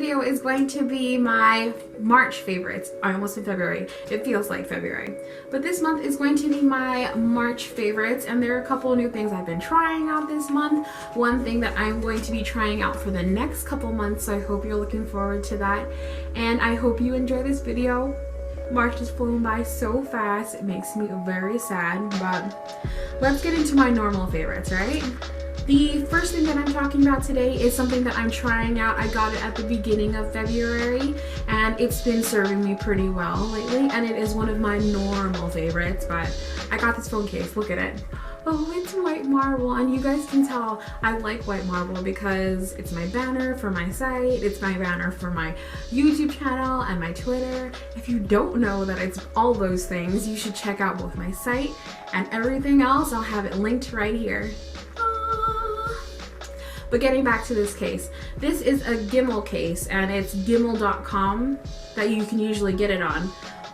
video is going to be my March favorites. I almost said February. It feels like February. But this month is going to be my March favorites, and there are a couple new things I've been trying out this month. One thing that I'm going to be trying out for the next couple months, so I hope you're looking forward to that. And I hope you enjoy this video. March just flew by so fast, it makes me very sad, but let's get into my normal favorites, right? The first thing that I'm talking about today is something that I'm trying out. I got it at the beginning of February and it's been serving me pretty well lately, and it is one of my normal favorites, but I got this phone case. Look at it. Oh, it's white marble, and you guys can tell I like white marble because it's my banner for my site, it's my banner for my YouTube channel and my Twitter. If you don't know that it's all those things, you should check out both my site and everything else. I'll have it linked right here. But getting back to this case, this is a Gimmel case, and it's gimmel.com that you can usually get it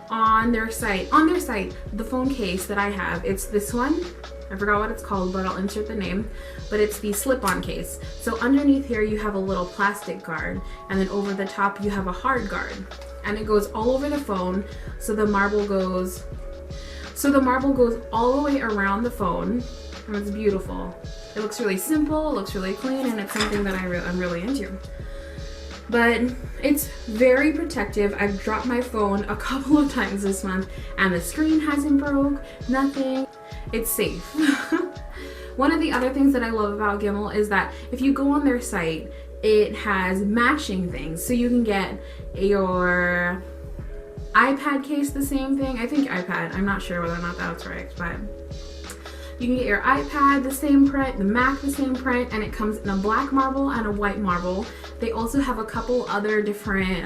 on their site. On their site, the phone case that I have, it's this one. I forgot what it's called, but I'll insert the name. But it's the slip-on case. So underneath here you have a little plastic guard, and then over the top you have a hard guard. And it goes all over the phone, so the marble goes all the way around the phone, and it's beautiful. It looks really simple, it looks really clean, and it's something that I'm really into. But it's very protective. I've dropped my phone a couple of times this month, and the screen hasn't broke, nothing. It's safe. One of the other things that I love about Gimmel is that if you go on their site, it has matching things. So you can get your iPad case the same thing. I think iPad, I'm not sure whether or not that's right, but you can get your iPad the same print, the Mac the same print, and it comes in a black marble and a white marble. They also have a couple other different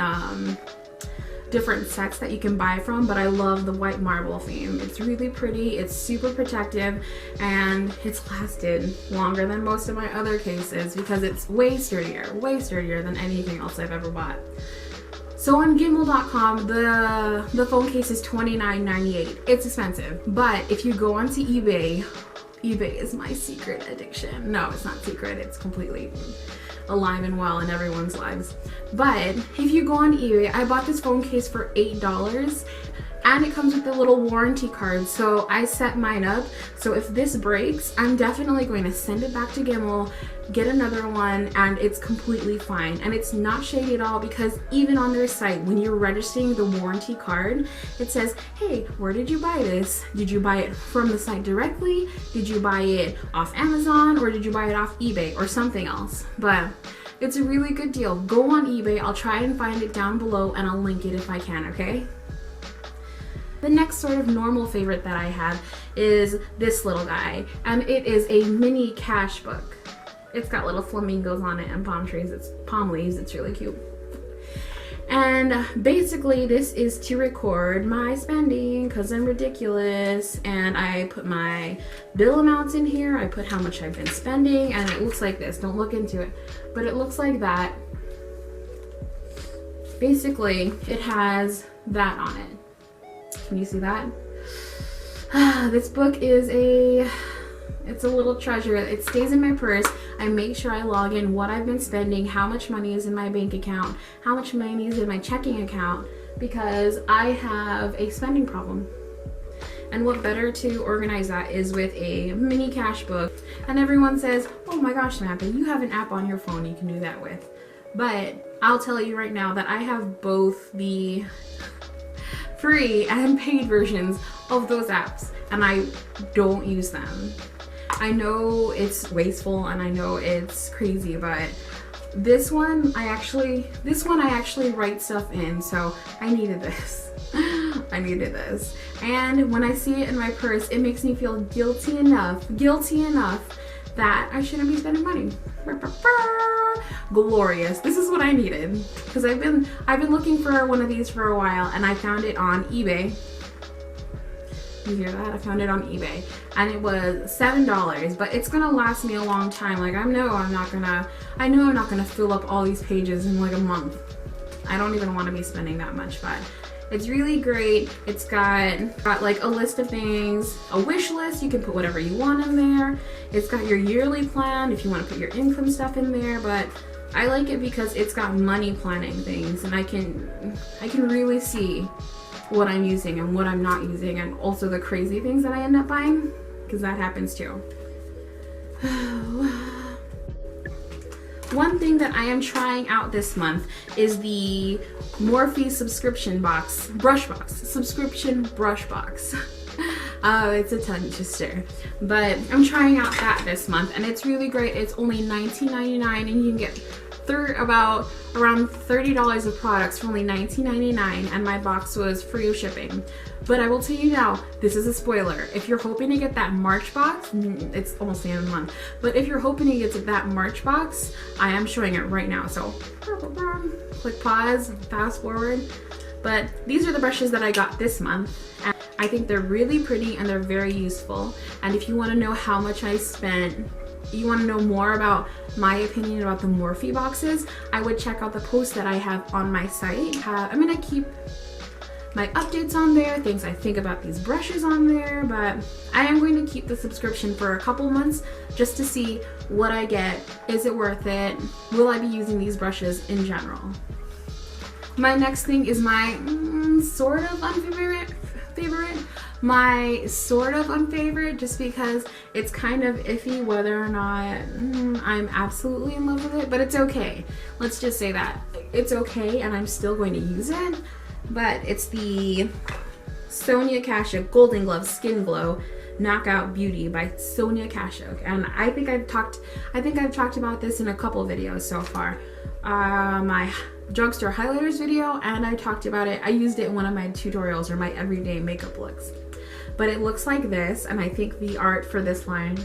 sets that you can buy from, but I love the white marble theme. It's really pretty, it's super protective, and it's lasted longer than most of my other cases because it's way sturdier than anything else I've ever bought. So on Gimmel.com, the phone case is $29.98. It's expensive, but if you go onto eBay, eBay is my secret addiction. No, it's not secret, it's completely alive and well in everyone's lives. But if you go on eBay, I bought this phone case for $8, and it comes with a little warranty card. So I set mine up, so if this breaks, I'm definitely going to send it back to Gimmel, get another one, and it's completely fine. And it's not shady at all, because even on their site, when you're registering the warranty card, it says, hey, where did you buy this? Did you buy it from the site directly? Did you buy it off Amazon, or did you buy it off eBay or something else? But it's a really good deal. Go on eBay. I'll try and find it down below, and I'll link it if I can, okay? The next sort of normal favorite that I have is this little guy, and it is a mini cash book. It's got little flamingos on it and palm trees. It's palm leaves. It's really cute. And basically this is to record my spending because I'm ridiculous, and I put my bill amounts in here. I put how much I've been spending, and it looks like this. Don't look into it, but it looks like that. Basically it has that on it. Can you see that? This book is it's a little treasure. It stays in my purse. I make sure I log in what I've been spending, how much money is in my bank account, how much money is in my checking account, because I have a spending problem. And what better to organize that is with a mini cash book. And everyone says, oh my gosh, Samantha, you have an app on your phone you can do that with. But I'll tell you right now that I have both the free and paid versions of those apps, and I don't use them. I know it's wasteful and I know it's crazy, but this one I actually write stuff in, so I needed this. I needed this. And when I see it in my purse, it makes me feel guilty enough that I shouldn't be spending money. Glorious. This is what I needed, because I've been looking for one of these for a while, and I found it on eBay. You hear that? I found it on eBay, and it was $7, but it's gonna last me a long time. Like, I know I'm not gonna fill up all these pages in like a month. I don't even want to be spending that much, but it's really great. It's got like a list of things, a wish list. You can put whatever you want in there. It's got your yearly plan if you want to put your income stuff in there, but I like it because it's got money planning things, and I can really see what I'm using and what I'm not using, and also the crazy things that I end up buying, because that happens too. One thing that I am trying out this month is the Morphe subscription brush box. Oh, it's a tongue twister. But I'm trying out that this month, and it's really great. It's only $19.99, and you can get around $30 of products for only $19.99, and my box was free of shipping. But I will tell you now, this is a spoiler. If you're hoping to get that March box, it's almost the end of the month, but if you're hoping to get to that March box, I am showing it right now. So click pause, fast forward. But these are the brushes that I got this month, and I think they're really pretty and they're very useful. And if you want to know how much I spent, you want to know more about my opinion about the Morphe boxes, I would check out the post that I have on my site. I'm gonna keep my updates on there, things I think about these brushes on there, but I am going to keep the subscription for a couple months just to see what I get. Is it worth it? Will I be using these brushes in general? My next thing is my sort of unfavorite. My sort of unfavorite, just because it's kind of iffy whether or not I'm absolutely in love with it, but it's okay. Let's just say that. It's okay, and I'm still going to use it, but it's the Sonia Kashuk Golden Glove Skin Glow Knockout Beauty by Sonia Kashuk, and I think I've talked about this in a couple videos so far. My drugstore highlighters video, and I talked about it. I used it in one of my tutorials or my everyday makeup looks. But it looks like this, and I think the art for this line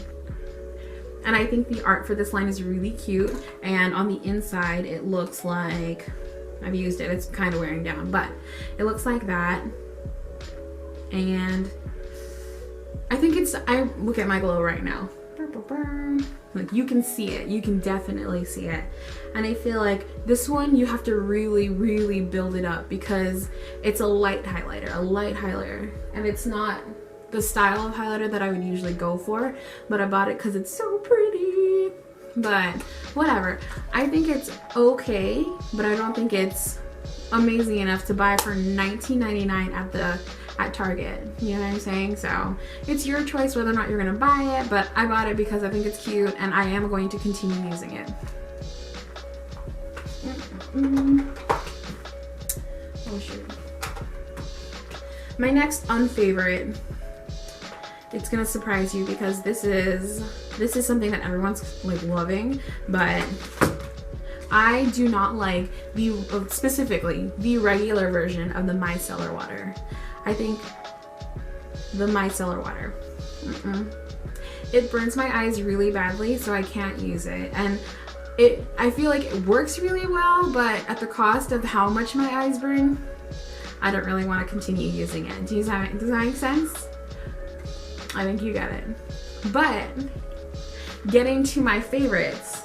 is really cute. And on the inside, it looks like, I've used it, it's kind of wearing down, but it looks like that. And I think I look at my glow right now. Like, you can see it, you can definitely see it. And I feel like this one, you have to really, really build it up because it's a light highlighter, and it's not the style of highlighter that I would usually go for, but I bought it because it's so pretty. But whatever, I think it's okay, but I don't think it's amazing enough to buy for $19.99 at Target. You know what I'm saying? So it's your choice whether or not you're gonna buy it, but I bought it because I think it's cute, and I am going to continue using it. Oh shoot. My next unfavorite, it's gonna surprise you because this is something that everyone's like loving, but I do not like specifically the regular version of the micellar water. I think the micellar water, it burns my eyes really badly, so I can't use it. And I feel like it works really well, but at the cost of how much my eyes burn, I don't really want to continue using it. Does that make sense? I think you get it. But getting to my favorites,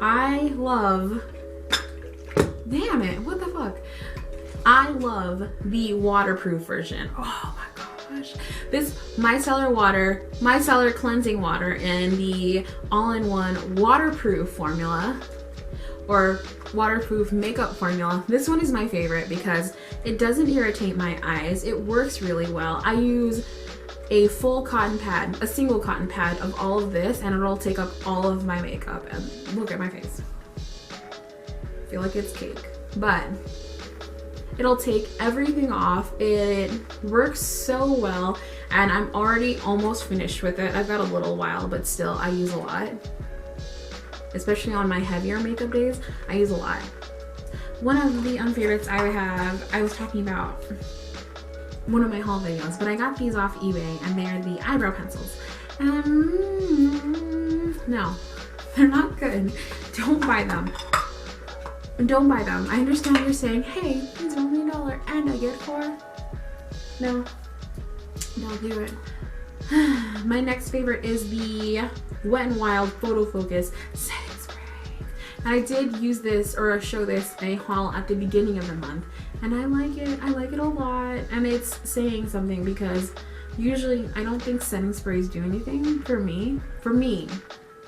I love, damn it, what the fuck? I love the waterproof version. Oh my gosh. This micellar cleansing water in the all-in-one waterproof formula, or waterproof makeup formula. This one is my favorite because it doesn't irritate my eyes. It works really well. I use a full cotton pad, a single cotton pad of all of this, and it'll take up all of my makeup. And look at my face. I feel like it's cake, but it'll take everything off. It works so well, and I'm already almost finished with it. I've got a little while, but still, I use a lot. Especially on my heavier makeup days, I use a lot. One of the unfavorites I was talking about one of my haul videos, but I got these off eBay, and they're the eyebrow pencils. No, they're not good. Don't buy them. Don't buy them. I understand you're saying, hey, these are only $1 and I get 4. No, don't do it. My next favorite is the Wet n Wild Photo Focus Setting Spray. And I did use this, or show this in a haul at the beginning of the month, and I like it. I like it a lot, and it's saying something because Usually, I don't think setting sprays do anything for me.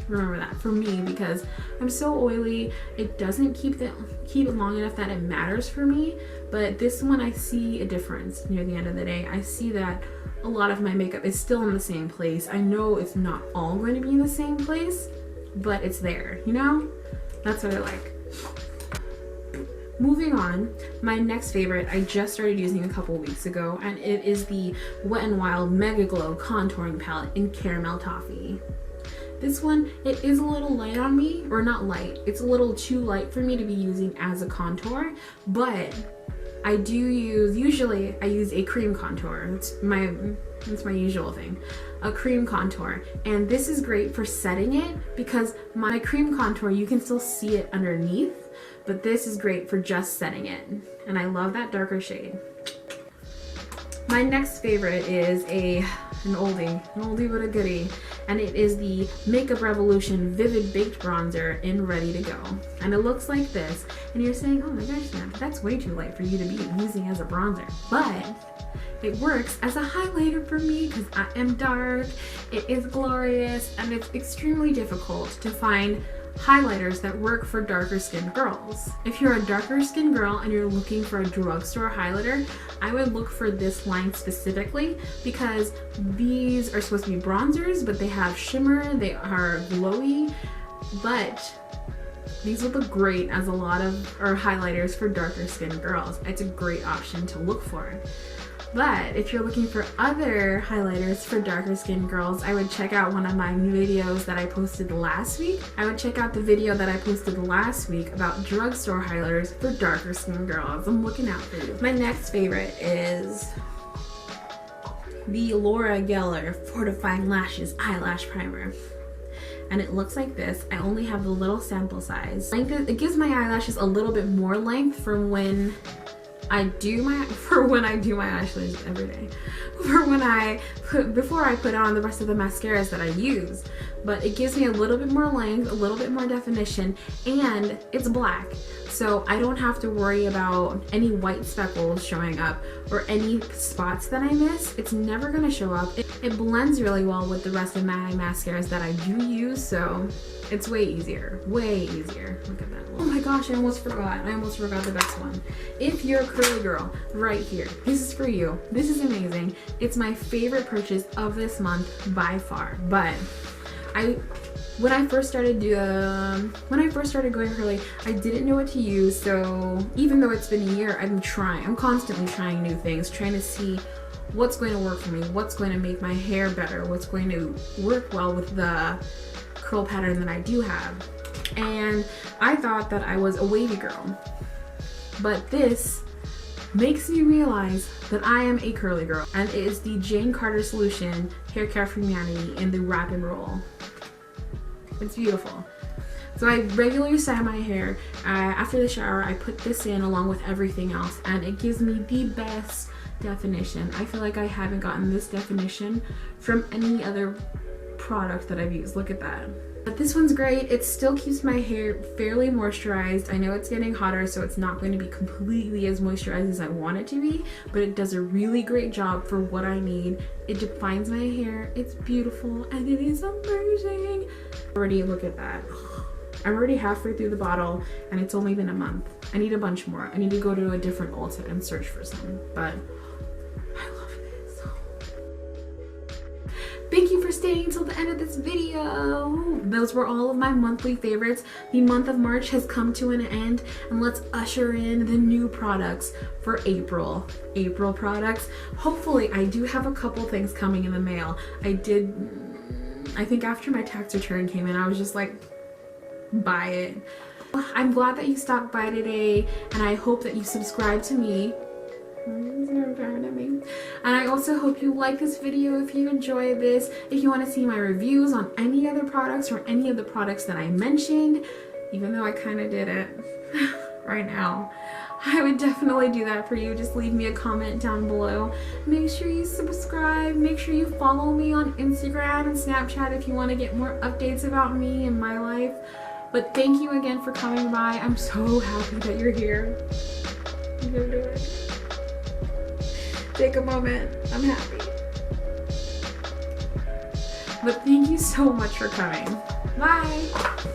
Remember that, for me, because I'm so oily, it doesn't keep it long enough that it matters for me. But this one, I see a difference near the end of the day. I see that a lot of my makeup is still in the same place. I know it's not all going to be in the same place, but it's there, you know? That's what I like. Moving on, my next favorite I just started using a couple weeks ago, and it is the Wet n Wild Mega Glow Contouring Palette in Caramel Toffee. This one, it is a little light on me, or not light, it's a little too light for me to be using as a contour, but I do usually I use a cream contour. It's my usual thing, a cream contour. And this is great for setting it because my cream contour, you can still see it underneath, but this is great for just setting it. And I love that darker shade. My next favorite is an oldie but a goodie, and it is the Makeup Revolution Vivid Baked Bronzer in Ready to Go. And it looks like this, and you're saying, oh my gosh, Sam, that's way too light for you to be using as a bronzer. But it works as a highlighter for me because I am dark, it is glorious, and it's extremely difficult to find highlighters that work for darker skinned girls. If you're a darker skinned girl and you're looking for a drugstore highlighter, I would look for this line specifically because these are supposed to be bronzers, but they have shimmer, they are glowy, but these will look great as a lot of highlighters for darker skinned girls. It's a great option to look for. But if you're looking for other highlighters for darker skinned girls, I would check out one of my videos that I posted last week. I would check out the video that I posted last week about drugstore highlighters for darker skinned girls. I'm looking out for you. My next favorite is the Laura Geller Fortifying Lashes Eyelash Primer. And it looks like this. I only have the little sample size. It gives my eyelashes a little bit more length from when I do my eyelashes every day. Before I put on the rest of the mascaras that I use. But it gives me a little bit more length, a little bit more definition, and it's black. So I don't have to worry about any white speckles showing up or any spots that I miss. It's never gonna show up. It blends really well with the rest of my mascaras that I do use, so it's way easier, way easier. Look at that. Oh my gosh, I almost forgot the best one. If you're a curly girl, right here, this is for you. This is amazing. It's my favorite purchase of this month by far, but when I first started going curly, I didn't know what to use, so even though it's been a year, I'm constantly trying new things, trying to see what's going to work for me, what's going to make my hair better, what's going to work well with the curl pattern that I do have. And I thought that I was a wavy girl, but this makes me realize that I am a curly girl, and it is the Jane Carter Solution Hair Care for Humanity in the Wrap and Roll. It's beautiful. So I regularly style my hair. After the shower, I put this in along with everything else, and it gives me the best definition. I feel like I haven't gotten this definition from any other product that I've used. Look at that. But this one's great. It still keeps my hair fairly moisturized. I know it's getting hotter, so it's not going to be completely as moisturized as I want it to be, but it does a really great job for what I need. It defines my hair. It's beautiful, and it is amazing. Already, look at that. I'm already halfway through the bottle, and it's only been a month. I need a bunch more. I need to go to a different Ulta and search for some, but I love this. Thank you for staying until the end of this video. Those were all of my monthly favorites. The month of March has come to an end, and let's usher in the new products for April. April products. Hopefully, I do have a couple things coming in the mail. I think after my tax return came in, I was just like, buy it. I'm glad that you stopped by today, and I hope that you subscribe to me. And I also hope you like this video if you enjoy this. If you want to see my reviews on any other products or any of the products that I mentioned, even though I kind of did it right now, I would definitely do that for you. Just leave me a comment down below. Make sure you subscribe. Make sure you follow me on Instagram and Snapchat if you want to get more updates about me and my life. But thank you again for coming by. I'm so happy that you're here. I'm gonna do it. Take a moment. I'm happy. But thank you so much for coming. Bye!